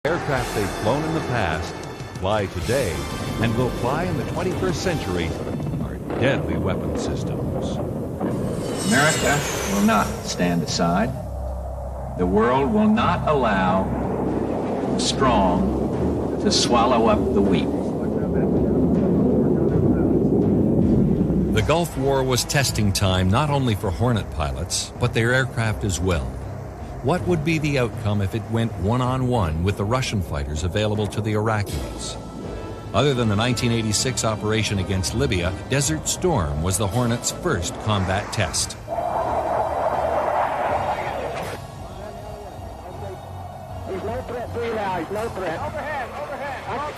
Aircraft they've flown in the past, fly today, and will fly in the 21st century are deadly weapon systems. America will not stand aside. The world will not allow the strong to swallow up the weak. The Gulf War was testing time not only for Hornet pilots, but their aircraft as well. What would be the outcome if it went one-on-one with the Russian fighters available to the Iraqis? Other than the 1986 operation against Libya, Desert Storm was the Hornet's first combat test.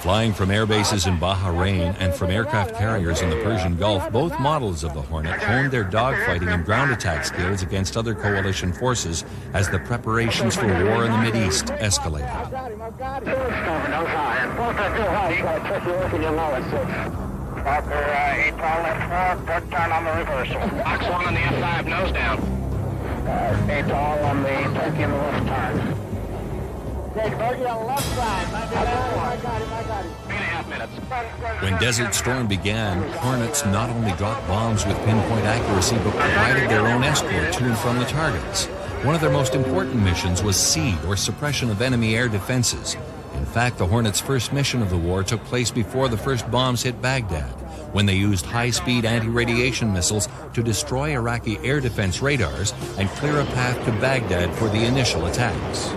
Flying from air bases in Bahrain and from aircraft carriers in the Persian Gulf, both models of the Hornet honed their dogfighting and ground attack skills against other coalition forces as the preparations for war in the Mideast escalated. Parker, 8 tall left 4, port turn on the reversal. Box 1 on the F5, nose down. 8 tall on the turkey on the left turn. Take bogey on the left side. I got him. 3.5 minutes. When Desert Storm began, Hornets not only dropped bombs with pinpoint accuracy, but provided their own escort to and from the targets. One of their most important missions was seed, or suppression of enemy air defenses. In fact, the Hornets' first mission of the war took place before the first bombs hit Baghdad, when they used high-speed anti-radiation missiles to destroy Iraqi air defense radars and clear a path to Baghdad for the initial attacks.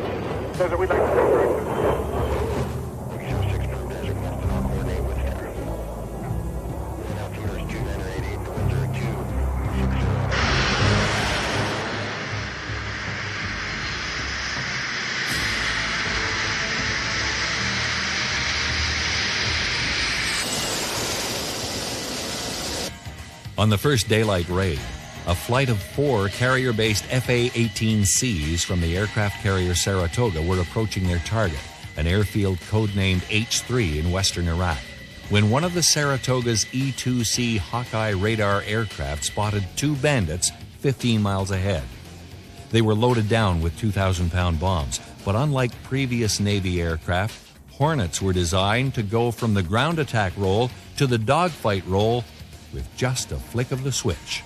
On the first daylight raid, a flight of 4 carrier-based A18Cs from the aircraft carrier Saratoga were approaching their target, an airfield codenamed H3 in western Iraq, when one of the Saratoga's E-2C Hawkeye radar aircraft spotted 2 bandits 15 miles ahead. They were loaded down with 2,000-pound bombs, but unlike previous Navy aircraft, Hornets were designed to go from the ground attack role to the dogfight role with just a flick of the switch.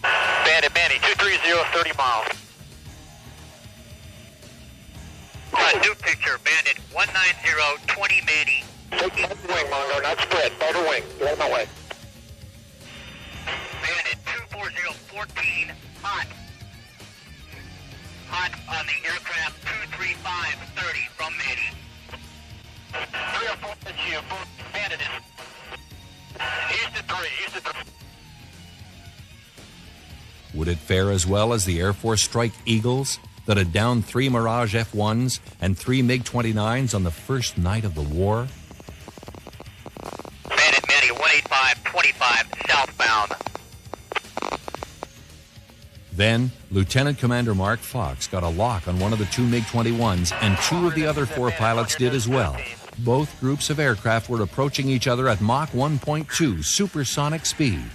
Bandit, 230, 30 miles. New picture, Bandit, 190, 20 Manny. Take wing, Mongo, not spread, motor wing, get out of my way. Bandit, 240, 14, hot. Hot on the aircraft, 235, 30 from Manny. 3 or 4 that's you, Bandit is. East to 3. Would it fare as well as the Air Force Strike Eagles that had downed 3 Mirage F-1s and 3 MiG-29s on the first night of the war? Bandit Manny, 185, 25, southbound. Then, Lieutenant Commander Mark Fox got a lock on one of the 2 MiG-21s, and 2 of the other 4 pilots did as well. Both groups of aircraft were approaching each other at Mach 1.2 supersonic speeds.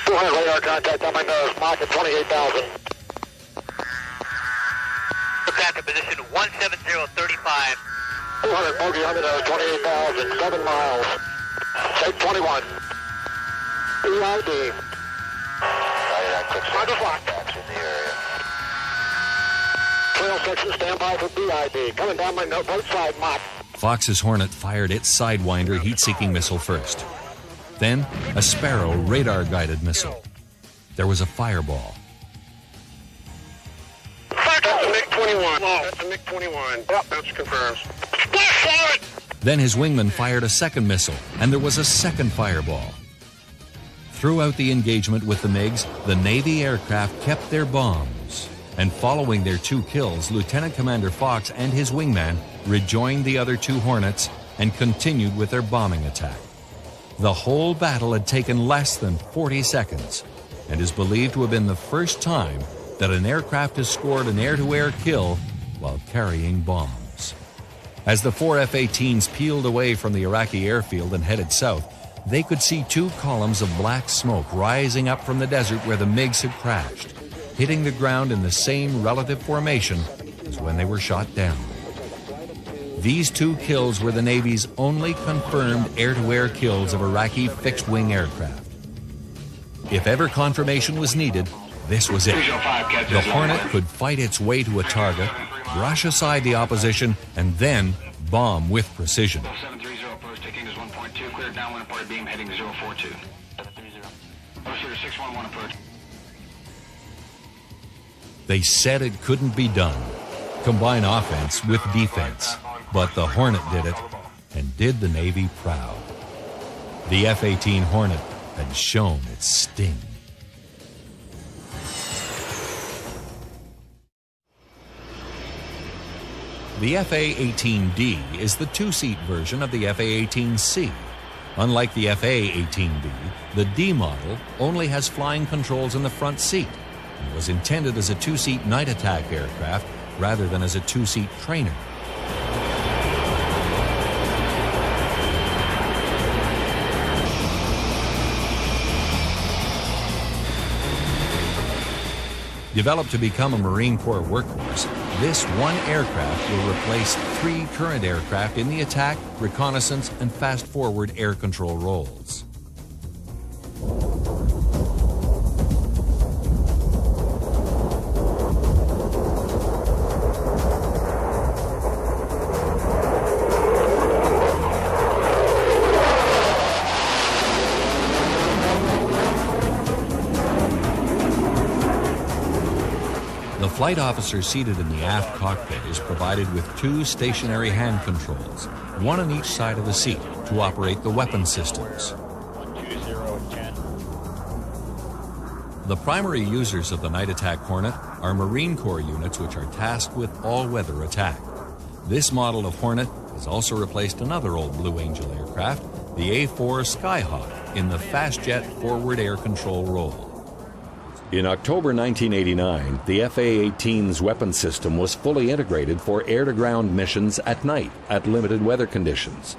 200 radar contact on my nose, Mach at 28,000. Aircraft in position 17035. 200 bogey on the nose, 28,000, 7 miles. Shape 21. EID. On the block. Trail section, stand by for BID. Coming down my nose, both side, Mach. Fox's Hornet fired its Sidewinder heat-seeking missile first. Then, a Sparrow radar-guided missile. There was a fireball. That's a MiG-21. That's a MiG-21. Yep, that's confirmed. Splash it! Then his wingman fired a second missile, and there was a second fireball. Throughout the engagement with the MiGs, the Navy aircraft kept their bombs. And following their 2 kills, Lieutenant Commander Fox and his wingman rejoined the other 2 Hornets and continued with their bombing attack. The whole battle had taken less than 40 seconds and is believed to have been the first time that an aircraft has scored an air-to-air kill while carrying bombs. As the 4 F-18s peeled away from the Iraqi airfield and headed south, they could see 2 columns of black smoke rising up from the desert where the MiGs had crashed, hitting the ground in the same relative formation as when they were shot down. These 2 kills were the Navy's only confirmed air-to-air kills of Iraqi fixed-wing aircraft. If ever confirmation was needed, this was it. The Hornet could fight its way to a target, brush aside the opposition, and then bomb with precision. 730 approach, taking is 1.2, clear downwind port beam heading 042. 730. Proceed 611 approach. They said it couldn't be done. Combine offense with defense. But the Hornet did it, and did the Navy proud. The F-18 Hornet had shown its sting. The FA-18D is the 2-seat version of the FA-18C. Unlike the FA-18B, the D model only has flying controls in the front seat and was intended as a 2-seat night attack aircraft rather than as a 2-seat trainer. Developed to become a Marine Corps workhorse, this one aircraft will replace 3 current aircraft in the attack, reconnaissance, and fast-forward air control roles. The flight officer seated in the aft cockpit is provided with 2 stationary hand controls, one on each side of the seat, to operate the weapon systems. 120 10. The primary users of the night attack Hornet are Marine Corps units which are tasked with all-weather attack. This model of Hornet has also replaced another old Blue Angel aircraft, the A4 Skyhawk, in the fast jet forward air control role. In October 1989, the FA-18's weapon system was fully integrated for air-to-ground missions at night at limited weather conditions.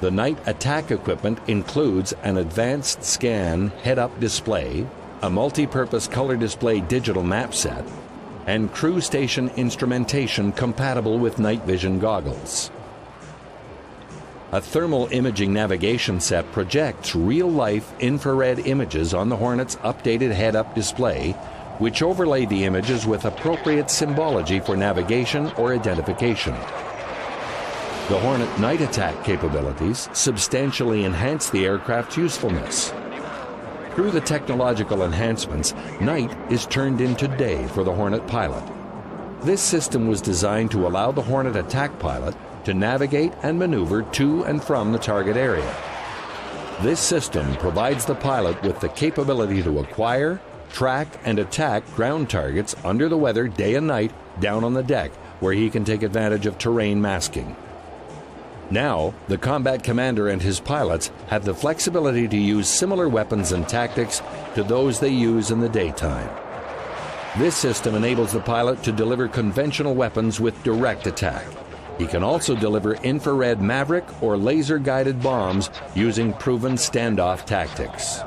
The night attack equipment includes an advanced scan head-up display, a multi-purpose color display digital map set, and crew station instrumentation compatible with night vision goggles. A thermal imaging navigation set projects real-life infrared images on the Hornet's updated head-up display, which overlay the images with appropriate symbology for navigation or identification. The Hornet night attack capabilities substantially enhance the aircraft's usefulness. Through the technological enhancements, night is turned into day for the Hornet pilot. This system was designed to allow the Hornet attack pilot to navigate and maneuver to and from the target area. This system provides the pilot with the capability to acquire, track, and attack ground targets under the weather day and night down on the deck, where he can take advantage of terrain masking. Now, the combat commander and his pilots have the flexibility to use similar weapons and tactics to those they use in the daytime. This system enables the pilot to deliver conventional weapons with direct attack. He can also deliver infrared Maverick or laser-guided bombs using proven standoff tactics.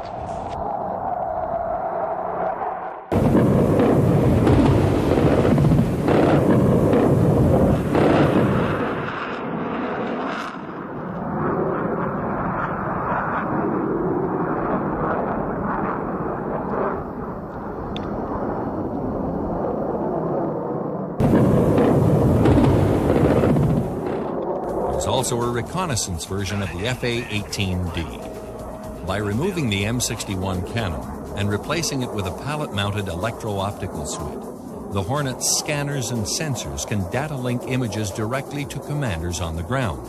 Also a reconnaissance version of the FA-18D. By removing the M61 cannon and replacing it with a pallet-mounted electro-optical suite, the Hornet's scanners and sensors can data link images directly to commanders on the ground.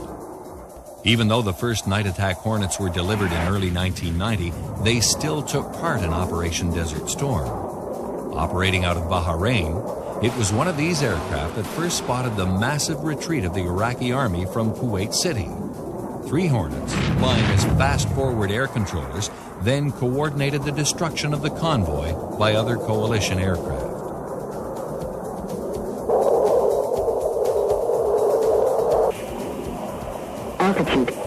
Even though the first night attack Hornets were delivered in early 1990, they still took part in Operation Desert Storm. Operating out of Bahrain, it was one of these aircraft that first spotted the massive retreat of the Iraqi army from Kuwait City. 3 Hornets, flying as fast-forward air controllers, then coordinated the destruction of the convoy by other coalition aircraft. Altitude.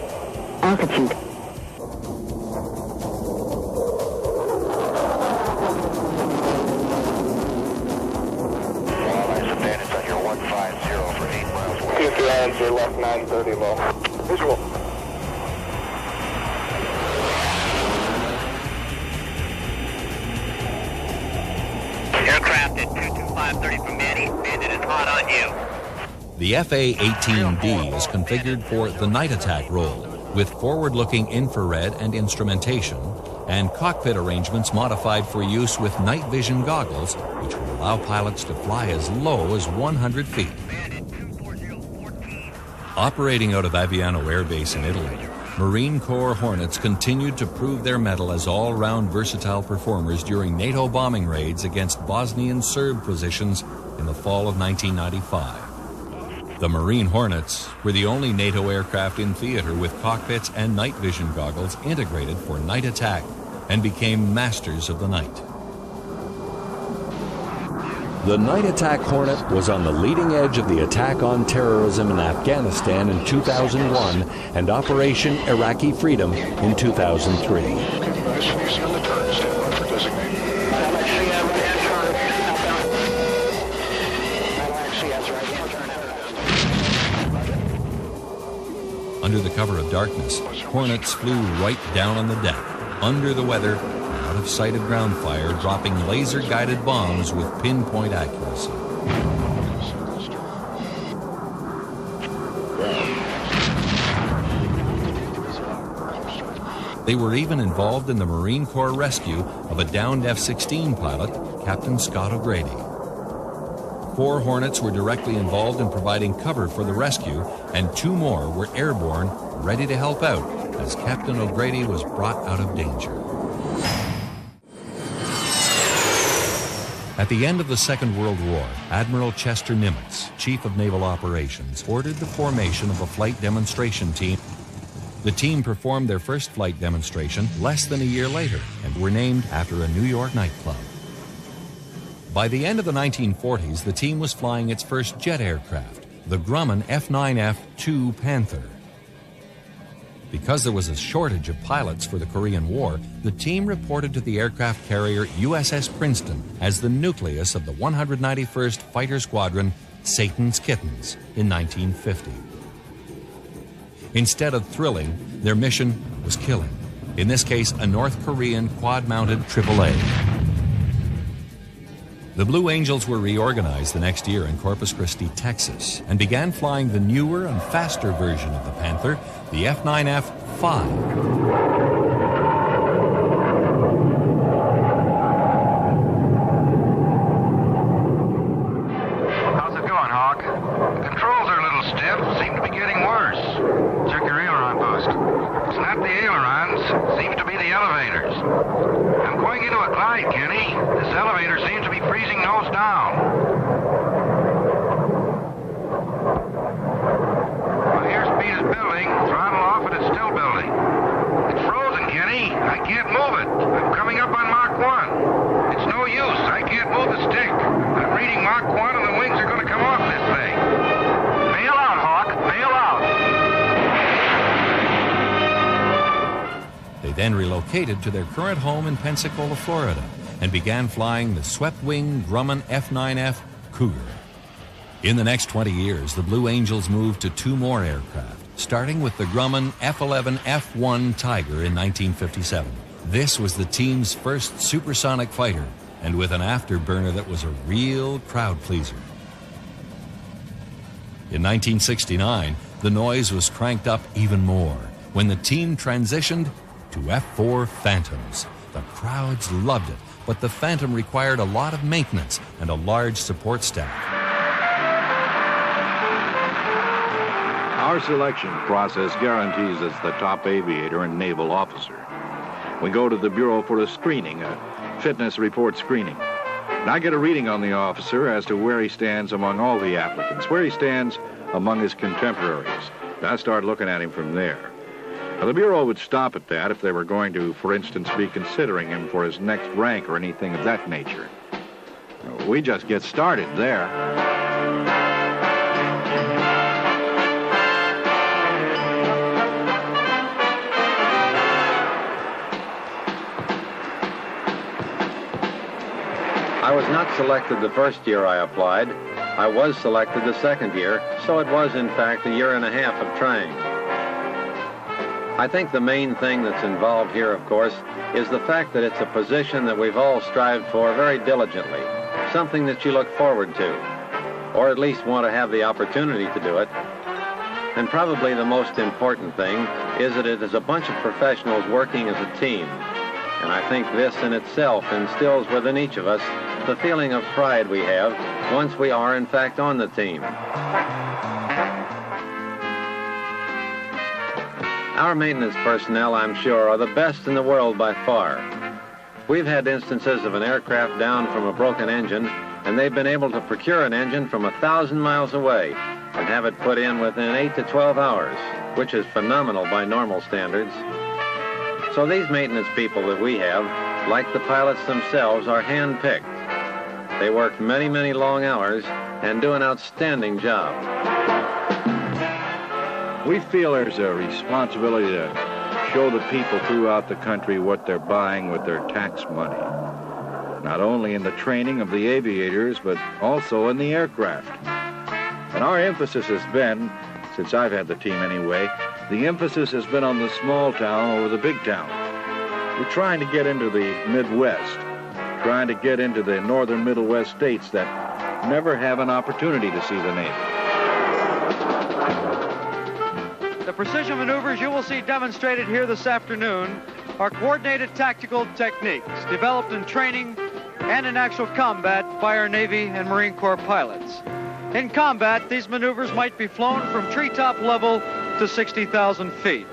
2-3 your left 930 low. Visual. Aircraft at 22530 from Manny. Bandit is hot on you. The FA-18D is configured for the night attack role, with forward-looking infrared and instrumentation, and cockpit arrangements modified for use with night vision goggles, which will allow pilots to fly as low as 100 feet. Operating out of Aviano Air Base in Italy, Marine Corps Hornets continued to prove their mettle as all-round versatile performers during NATO bombing raids against Bosnian Serb positions in the fall of 1995. The Marine Hornets were the only NATO aircraft in theater with cockpits and night vision goggles integrated for night attack, and became masters of the night. The night attack Hornet was on the leading edge of the attack on terrorism in Afghanistan in 2001 and Operation Iraqi Freedom in 2003. Under the cover of darkness, Hornets flew right down on the deck, under the weather, out of sight of ground fire, dropping laser-guided bombs with pinpoint accuracy. They were even involved in the Marine Corps rescue of a downed F-16 pilot, Captain Scott O'Grady. 4 Hornets were directly involved in providing cover for the rescue, and 2 more were airborne, ready to help out, as Captain O'Grady was brought out of danger. At the end of the Second World War, Admiral Chester Nimitz, Chief of Naval Operations, ordered the formation of a flight demonstration team. The team performed their first flight demonstration less than a year later and were named after a New York nightclub. By the end of the 1940s, the team was flying its first jet aircraft, the Grumman F9F-2 Panther. Because there was a shortage of pilots for the Korean War, the team reported to the aircraft carrier USS Princeton as the nucleus of the 191st Fighter Squadron, Satan's Kittens, in 1950. Instead of thrilling, their mission was killing. In this case, a North Korean quad-mounted AAA. The Blue Angels were reorganized the next year in Corpus Christi, Texas, and began flying the newer and faster version of the Panther, the F9F-5. Then relocated to their current home in Pensacola, Florida, and began flying the swept-wing Grumman F9F Cougar. In the next 20 years, the Blue Angels moved to 2 more aircraft, starting with the Grumman F11 F1 Tiger in 1957. This was the team's first supersonic fighter, and with an afterburner that was a real crowd pleaser. In 1969, the noise was cranked up even more when the team transitioned to F4 Phantoms. The crowds loved it, but the Phantom required a lot of maintenance and a large support staff. Our selection process guarantees us the top aviator and naval officer. We go to the Bureau for a screening, a fitness report screening. And I get a reading on the officer as to where he stands among all the applicants, where he stands among his contemporaries. And I start looking at him from there. Now, the Bureau would stop at that if they were going to, for instance, be considering him for his next rank or anything of that nature. We just get started there. I was not selected the first year I applied. I was selected the second year, so it was in fact a year and a half of training. I think the main thing that's involved here, of course, is the fact that it's a position that we've all strived for very diligently, something that you look forward to, or at least want to have the opportunity to do it. And probably the most important thing is that it is a bunch of professionals working as a team. And I think this in itself instills within each of us the feeling of pride we have once we are in fact on the team. Our maintenance personnel, I'm sure, are the best in the world by far. We've had instances of an aircraft down from a broken engine, and they've been able to procure an engine from 1,000 miles away and have it put in within 8 to 12 hours, which is phenomenal by normal standards. So these maintenance people that we have, like the pilots themselves, are hand-picked. They work many, many long hours and do an outstanding job. We feel there's a responsibility to show the people throughout the country what they're buying with their tax money. Not only in the training of the aviators, but also in the aircraft. And our emphasis has been, since I've had the team anyway, the emphasis has been on the small town over the big town. We're trying to get into the Midwest, trying to get into the northern Middle West states that never have an opportunity to see the Navy. The precision maneuvers you will see demonstrated here this afternoon are coordinated tactical techniques developed in training and in actual combat by our Navy and Marine Corps pilots. In combat, these maneuvers might be flown from treetop level to 60,000 feet.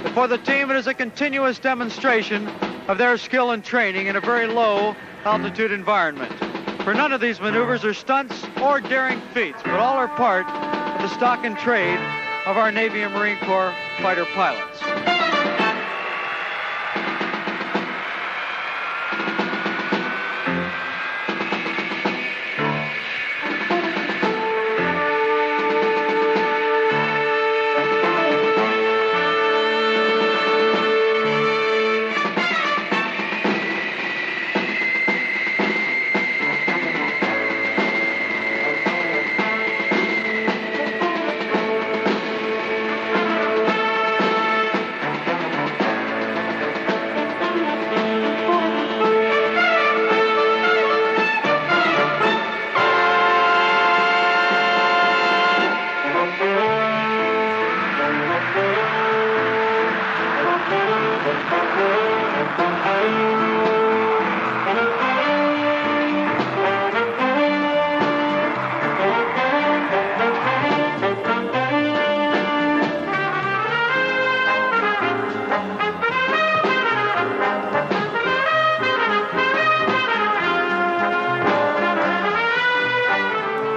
But for the team, it is a continuous demonstration of their skill and training in a very low altitude environment. For none of these maneuvers are stunts or daring feats, but all are part of the stock and trade of our Navy and Marine Corps fighter pilots.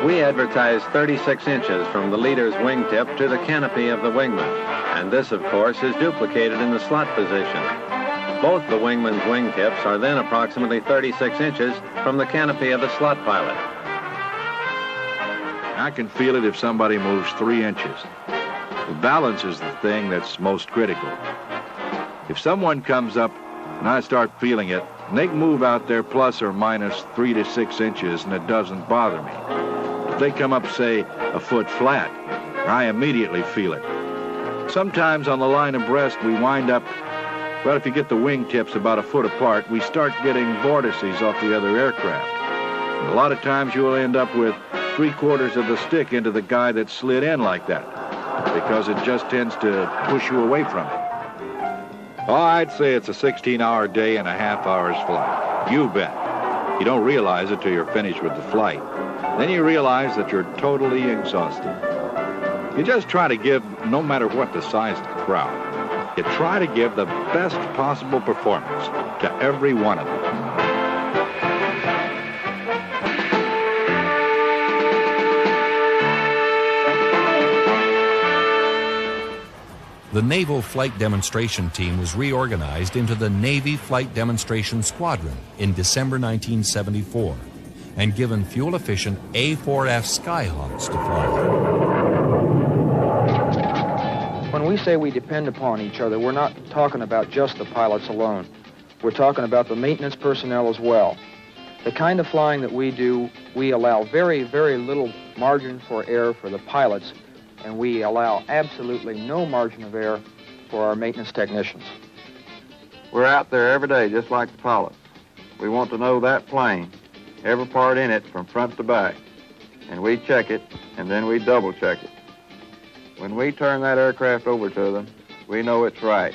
We advertise 36 inches from the leader's wingtip to the canopy of the wingman, and this, of course, is duplicated in the slot position. Both the wingman's wingtips are then approximately 36 inches from the canopy of the slot pilot. I can feel it if somebody moves 3 inches. The balance is the thing that's most critical. If someone comes up and I start feeling it, and they can move out there plus or minus 3 to 6 inches and it doesn't bother me. If they come up, say, a foot flat, I immediately feel it. Sometimes on the line abreast, we wind up, well, if you get the wingtips about a foot apart, we start getting vortices off the other aircraft. And a lot of times you'll end up with 3/4 of the stick into the guy that slid in like that, because it just tends to push you away from it. Oh, I'd say it's a 16-hour day and a half hour's flight. You bet. You don't realize it till you're finished with the flight. Then you realize that you're totally exhausted. You just try to give, no matter what the size of the crowd, you try to give the best possible performance to every one of them. The Naval Flight Demonstration Team was reorganized into the Navy Flight Demonstration Squadron in December 1974 and given fuel-efficient A4F Skyhawks to fly. When we say we depend upon each other, we're not talking about just the pilots alone. We're talking about the maintenance personnel as well. The kind of flying that we do, we allow very, very little margin for error for the pilots, and we allow absolutely no margin of error for our maintenance technicians. We're out there every day just like the pilots. We want to know that plane, every part in it from front to back, and we check it, and then we double check it. When we turn that aircraft over to them, we know it's right.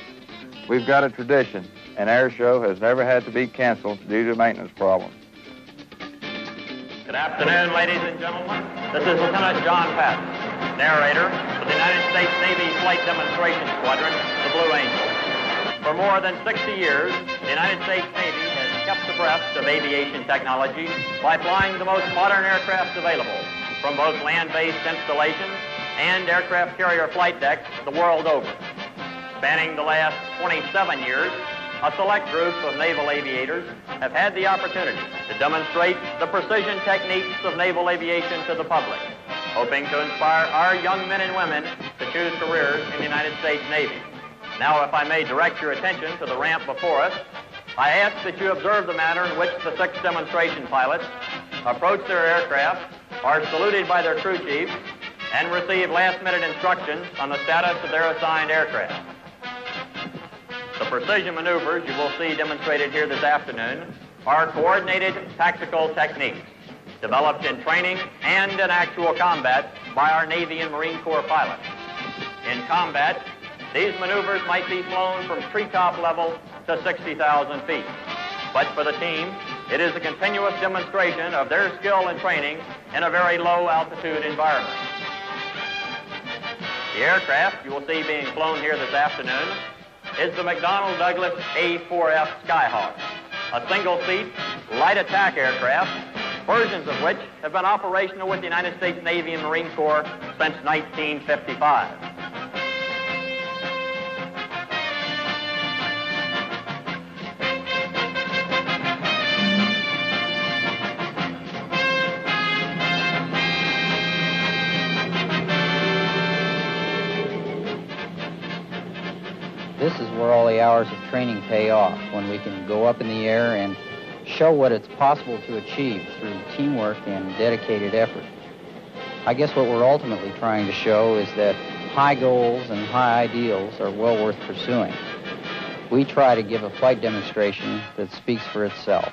We've got a tradition. An air show has never had to be canceled due to maintenance problems. Good afternoon, ladies and gentlemen. This is Lieutenant John Patton, narrator for the United States Navy Flight Demonstration Squadron, the Blue Angel. For more than 60 years, the United States Navy has kept abreast of aviation technology by flying the most modern aircraft available from both land-based installations and aircraft carrier flight decks the world over. Spanning the last 27 years, a select group of naval aviators have had the opportunity to demonstrate the precision techniques of naval aviation to the public, hoping to inspire our young men and women to choose careers in the United States Navy. Now, if I may direct your attention to the ramp before us, I ask that you observe the manner in which the 6 demonstration pilots approach their aircraft, are saluted by their crew chiefs, and receive last-minute instructions on the status of their assigned aircraft. The precision maneuvers you will see demonstrated here this afternoon are coordinated tactical techniques developed in training and in actual combat by our Navy and Marine Corps pilots. In combat, these maneuvers might be flown from treetop level to 60,000 feet. But for the team, it is a continuous demonstration of their skill and training in a very low altitude environment. The aircraft you will see being flown here this afternoon is the McDonnell Douglas A4F Skyhawk, a single-seat, light attack aircraft, versions of which have been operational with the United States Navy and Marine Corps since 1955. This is where all the hours of training pay off, when we can go up in the air and show what it's possible to achieve through teamwork and dedicated effort. I guess what we're ultimately trying to show is that high goals and high ideals are well worth pursuing. We try to give a flight demonstration that speaks for itself.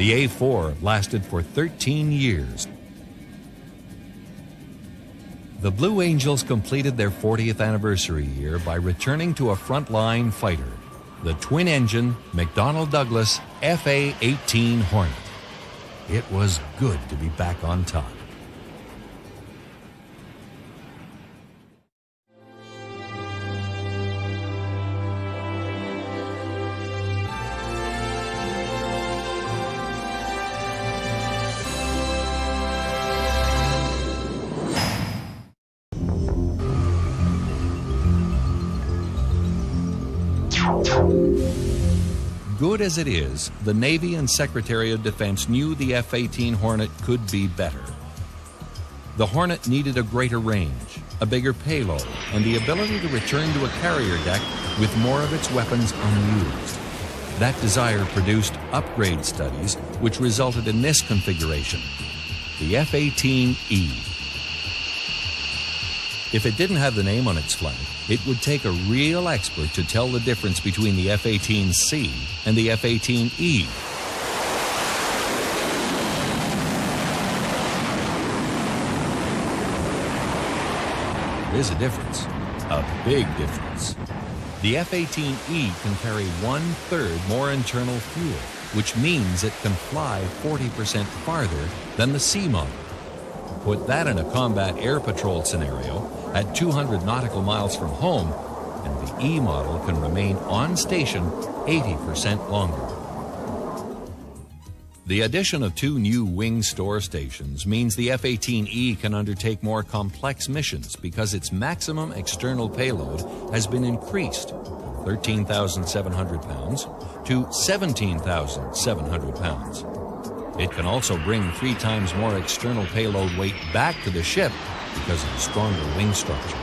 The A4 lasted for 13 years. The Blue Angels completed their 40th anniversary year by returning to a frontline fighter, the twin-engine McDonnell Douglas FA-18 Hornet. It was good to be back on top. Good as it is, the Navy and Secretary of Defense knew the F-18 Hornet could be better. The Hornet needed a greater range, a bigger payload, and the ability to return to a carrier deck with more of its weapons unused. That desire produced upgrade studies, which resulted in this configuration, the F-18E. If it didn't have the name on its flank, it would take a real expert to tell the difference between the F-18C and the F-18E. There is a difference, a big difference. The F-18E can carry 1/3 more internal fuel, which means it can fly 40% farther than the C model. Put that in a combat air patrol scenario at 200 nautical miles from home, and the E model can remain on station 80% longer. The addition of 2 new wing store stations means the F-18E can undertake more complex missions because its maximum external payload has been increased from 13,700 pounds to 17,700 pounds. It can also bring 3 times more external payload weight back to the ship because of a stronger wing structure.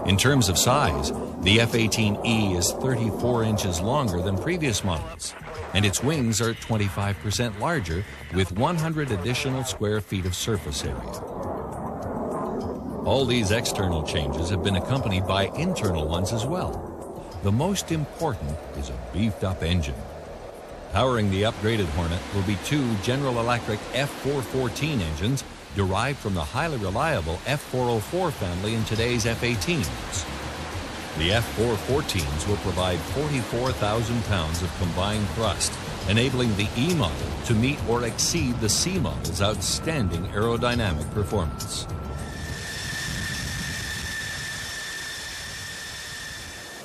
In terms of size, the F-18E is 34 inches longer than previous models, and its wings are 25% larger with 100 additional square feet of surface area. All these external changes have been accompanied by internal ones as well. The most important is a beefed-up engine. Powering the upgraded Hornet will be 2 General Electric F414 engines derived from the highly reliable F404 family in today's F-18s. The F414s will provide 44,000 pounds of combined thrust, enabling the E model to meet or exceed the C model's outstanding aerodynamic performance.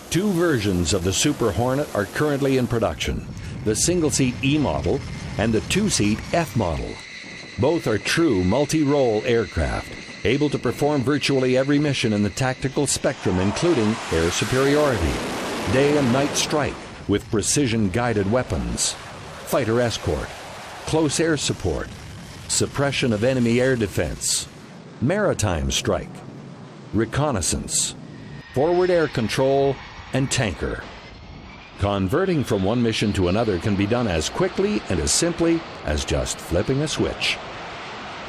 Two versions of the Super Hornet are currently in production, the single-seat E model and the 2-seat F model. Both are true multi-role aircraft, able to perform virtually every mission in the tactical spectrum, including air superiority, day and night strike with precision-guided weapons, fighter escort, close air support, suppression of enemy air defense, maritime strike, reconnaissance, forward air control, and tanker. Converting from one mission to another can be done as quickly and as simply as just flipping a switch.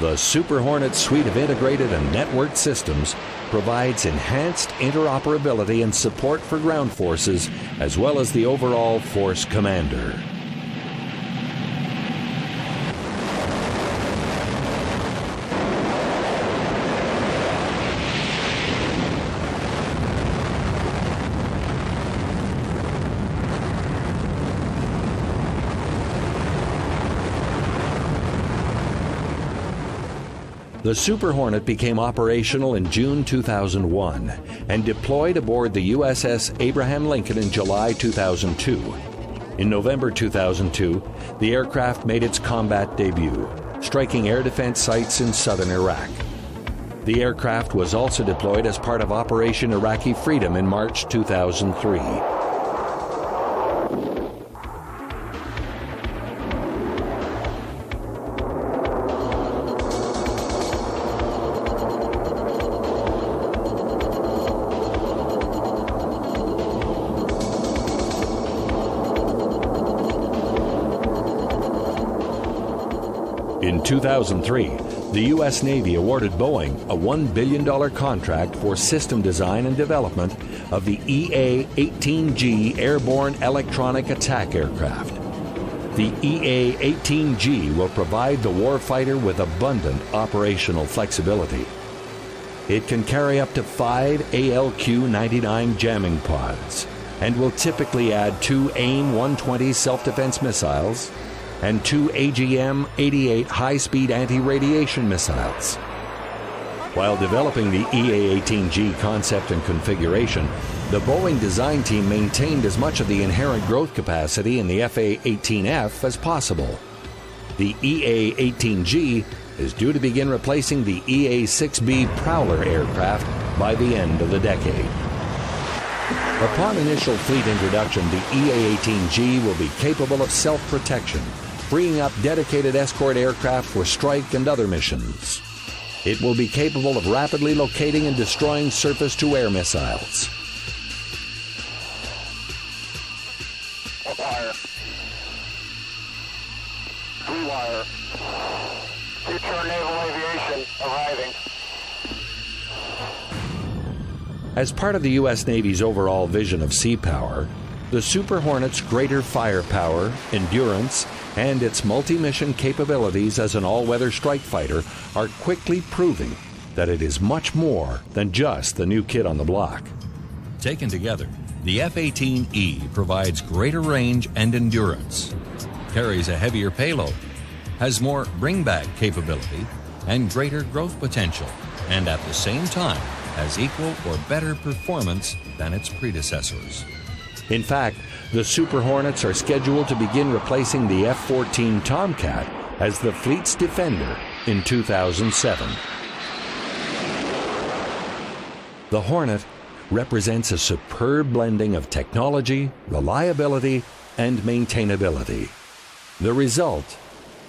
The Super Hornet suite of integrated and networked systems provides enhanced interoperability and support for ground forces, as well as the overall force commander. The Super Hornet became operational in June 2001 and deployed aboard the USS Abraham Lincoln in July 2002. In November 2002, the aircraft made its combat debut, striking air defense sites in southern Iraq. The aircraft was also deployed as part of Operation Iraqi Freedom in March 2003. In 2003, the U.S. Navy awarded Boeing a $1 billion contract for system design and development of the A18G airborne electronic attack aircraft. The EA-18G will provide the warfighter with abundant operational flexibility. It can carry up to 5 ALQ-99 jamming pods and will typically add 2 AIM-120 self-defense missiles and 2 AGM-88 high-speed anti-radiation missiles. While developing the EA-18G concept and configuration, the Boeing design team maintained as much of the inherent growth capacity in the FA-18F as possible. The EA-18G is due to begin replacing the EA-6B Prowler aircraft by the end of the decade. Upon initial fleet introduction, the EA-18G will be capable of self-protection, freeing up dedicated escort aircraft for strike and other missions. It will be capable of rapidly locating and destroying surface-to-air missiles. Wire. Rewire. Future naval aviation arriving. As part of the U.S. Navy's overall vision of sea power, the Super Hornet's greater firepower, endurance, and its multi-mission capabilities as an all-weather strike fighter are quickly proving that it is much more than just the new kid on the block. Taken together, the F-18E provides greater range and endurance, carries a heavier payload, has more bring-back capability, and greater growth potential, and at the same time has equal or better performance than its predecessors. In fact, the Super Hornets are scheduled to begin replacing the F-14 Tomcat as the fleet's defender in 2007. The Hornet represents a superb blending of technology, reliability, and maintainability. The result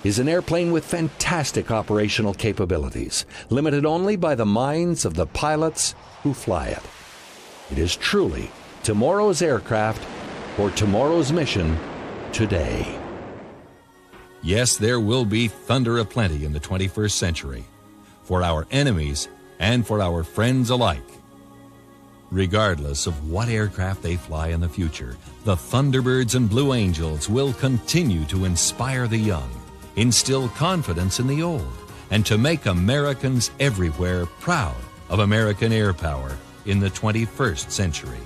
is an airplane with fantastic operational capabilities, limited only by the minds of the pilots who fly it. It is truly tomorrow's aircraft for tomorrow's mission today. Yes, there will be thunder aplenty in the 21st century, for our enemies and for our friends alike. Regardless of what aircraft they fly in the future, the Thunderbirds and Blue Angels will continue to inspire the young, instill confidence in the old, and to make Americans everywhere proud of American air power in the 21st century.